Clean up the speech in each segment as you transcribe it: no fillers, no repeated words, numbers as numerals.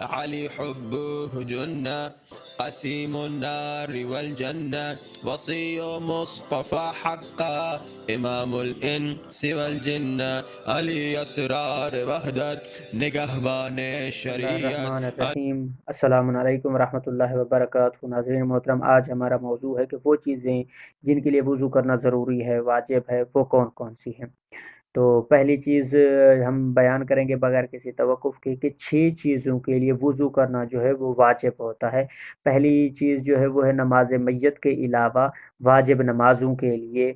علی حبه جنة قسيم النار والجنة وصي مصطفى حقا امام الانس والجنة علی اسرار وحدت نگہبان بسم اللہ شریعت. الرحمن الرحیم۔ السلام علیکم ورحمۃ اللہ وبرکاتہ۔ ناظرین محترم، آج ہمارا موضوع ہے کہ وہ چیزیں جن کے لیے وضو کرنا ضروری ہے، واجب ہے، وہ کون کون سی ہیں۔ تو پہلی چیز ہم بیان کریں گے بغیر کسی توقف کے کہ 6 چیزوں کے لیے وضو کرنا جو ہے وہ واجب ہوتا ہے۔ پہلی چیز جو ہے وہ ہے نماز میت کے علاوہ واجب نمازوں کے لیے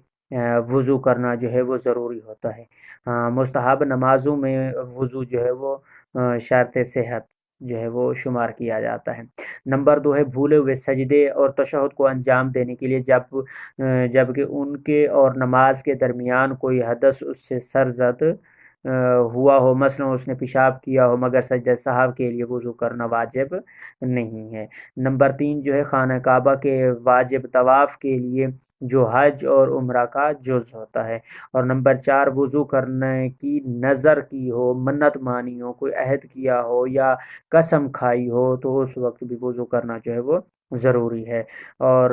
وضو کرنا جو ہے وہ ضروری ہوتا ہے۔ مستحب نمازوں میں وضو جو ہے وہ شرط صحت جو ہے وہ شمار کیا جاتا ہے۔ نمبر 2 ہے بھولے ہوئے سجدے اور تشہد کو انجام دینے کے لیے جبکہ ان کے اور نماز کے درمیان کوئی حدث اس سے سرزد ہوا ہو، مثلا اس نے پیشاب کیا ہو، مگر سجدہ سہو کے لیے وضو کرنا واجب نہیں ہے۔ نمبر 3 جو ہے خانہ کعبہ کے واجب طواف کے لیے جو حج اور عمرہ کا جز ہوتا ہے۔ اور نمبر 4 وضو کرنے کی نظر کی ہو، منت مانی ہو، کوئی عہد کیا ہو یا قسم کھائی ہو تو اس وقت بھی وضو کرنا جو ہے وہ ضروری ہے۔ اور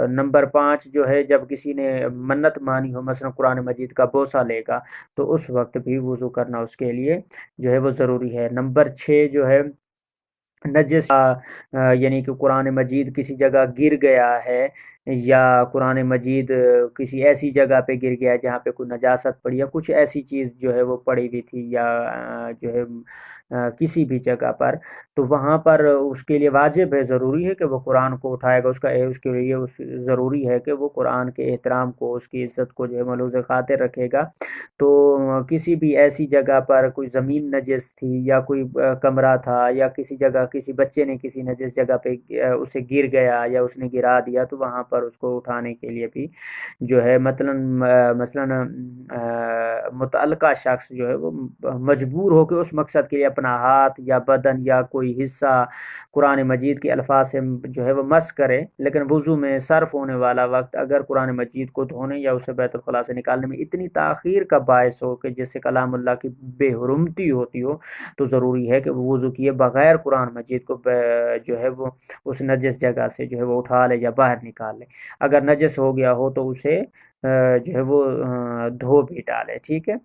نمبر 5 جو ہے جب کسی نے منت مانی ہو، مثلا قرآن مجید کا بوسہ لے گا، تو اس وقت بھی وضو کرنا اس کے لیے جو ہے وہ ضروری ہے۔ نمبر 6 جو ہے نجس یعنی کہ قرآن مجید کسی جگہ گر گیا ہے یا قرآن مجید کسی ایسی جگہ پہ گر گیا ہے جہاں پہ کوئی نجاست پڑی یا کچھ ایسی چیز جو ہے وہ پڑی ہوئی تھی یا جو ہے کسی بھی جگہ پر، تو وہاں پر اس کے لیے واجب ہے، ضروری ہے کہ وہ قرآن کو اٹھائے گا۔ اس کے لیے ضروری ہے کہ وہ قرآن کے احترام کو، اس کی عزت کو جو ہے ملوز خاطر رکھے گا۔ تو کسی بھی ایسی جگہ پر کوئی زمین نجس تھی یا کوئی کمرہ تھا یا کسی جگہ کسی بچے نے کسی نجس جگہ پہ اسے گر گیا یا اس نے گرا دیا، تو وہاں پر اس کو اٹھانے کے لیے بھی جو ہے مثلا متعلقہ شخص جو ہے وہ مجبور ہو کے اس مقصد کے لیے اپنا ہاتھ یا بدن یا کوئی حصہ قرآن مجید کے الفاظ سے جو ہے وہ مس کرے، لیکن وضو میں صرف ہونے والا وقت اگر قرآن مجید کو دھونے یا اسے بیت الخلاء سے نکالنے میں اتنی تاخیر کا باعث ہو کہ جس سے کلام اللہ کی بے حرمتی ہوتی ہو، تو ضروری ہے کہ وہ وضو کیے بغیر قرآن مجید کو جو ہے وہ اس نجس جگہ سے جو ہے وہ اٹھا لے یا باہر نکال لے۔ اگر نجس ہو گیا ہو تو اسے جو ہے وہ دھو بھی ڈالے، ٹھیک ہے۔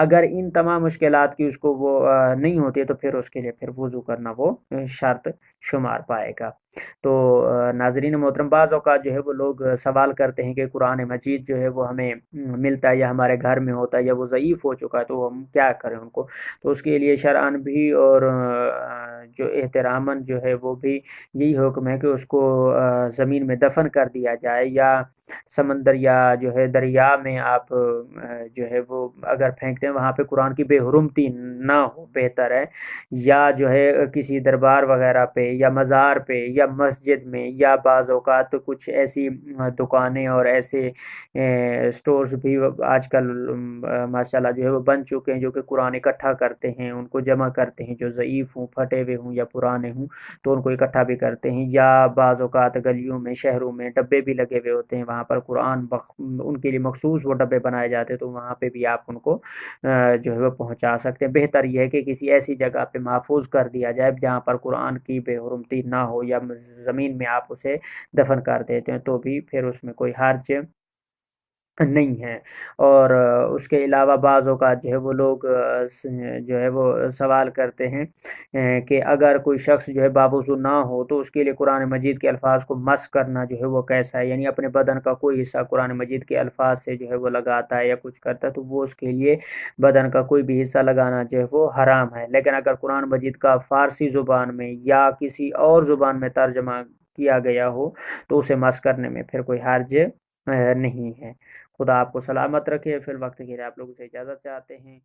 اگر ان تمام مشکلات کی اس کو وہ نہیں ہوتی ہے تو پھر اس کے لیے پھر وضو کرنا وہ شرط شمار پائے گا۔ تو ناظرین محترم، بعض اوقات جو ہے وہ لوگ سوال کرتے ہیں کہ قرآن مجید جو ہے وہ ہمیں ملتا ہے یا ہمارے گھر میں ہوتا ہے یا وہ ضعیف ہو چکا ہے تو ہم کیا کریں ان کو۔ تو اس کے لیے شرعاً بھی اور جو احتراماً جو ہے وہ بھی یہی حکم ہے کہ اس کو زمین میں دفن کر دیا جائے، یا سمندر یا جو ہے دریا میں آپ جو ہے وہ اگر پھینکتے ہیں وہاں پہ قرآن کی بے حرمتی نہ ہو، بہتر ہے۔ یا جو ہے کسی دربار وغیرہ پہ یا مزار پہ یا مسجد میں، یا بعض اوقات کچھ ایسی دکانیں اور ایسے سٹورز بھی آج کل ماشاءاللہ جو ہے وہ بن چکے ہیں جو کہ قرآن اکٹھا کرتے ہیں، ان کو جمع کرتے ہیں، جو ضعیف ہوں، پھٹے ہوئے ہوں یا پرانے ہوں تو ان کو اکٹھا بھی کرتے ہیں۔ یا بعض اوقات گلیوں میں، شہروں میں ڈبے بھی لگے ہوئے ہوتے ہیں، وہاں پر قرآن ان کے لیے مخصوص وہ ڈبے بنائے جاتے ہیں، تو وہاں پہ بھی آپ ان کو جو ہے وہ پہنچا سکتے ہیں۔ بہتر یہ ہے کہ کسی ایسی جگہ پہ محفوظ کر دیا جائے جہاں پر قرآن کی بے حرمتی نہ ہو، یا زمین میں آپ اسے دفن کر دیتے ہیں تو بھی پھر اس میں کوئی حرج نہیں ہے۔ اور اس کے علاوہ بعض اوقات جو ہے وہ لوگ جو ہے وہ سوال کرتے ہیں کہ اگر کوئی شخص جو ہے باوضو نہ ہو تو اس کے لیے قرآن مجید کے الفاظ کو مس کرنا جو ہے وہ کیسا ہے، یعنی اپنے بدن کا کوئی حصہ قرآن مجید کے الفاظ سے جو ہے وہ لگاتا ہے یا کچھ کرتا ہے تو وہ اس کے لیے بدن کا کوئی بھی حصہ لگانا جو ہے وہ حرام ہے۔ لیکن اگر قرآن مجید کا فارسی زبان میں یا کسی اور زبان میں ترجمہ کیا گیا ہو تو اسے مس کرنے میں پھر کوئی حرج نہیں ہے۔ خدا آپ کو سلامت رکھے۔ پھر وقت کے لیے آپ لوگوں سے اجازت چاہتے ہیں۔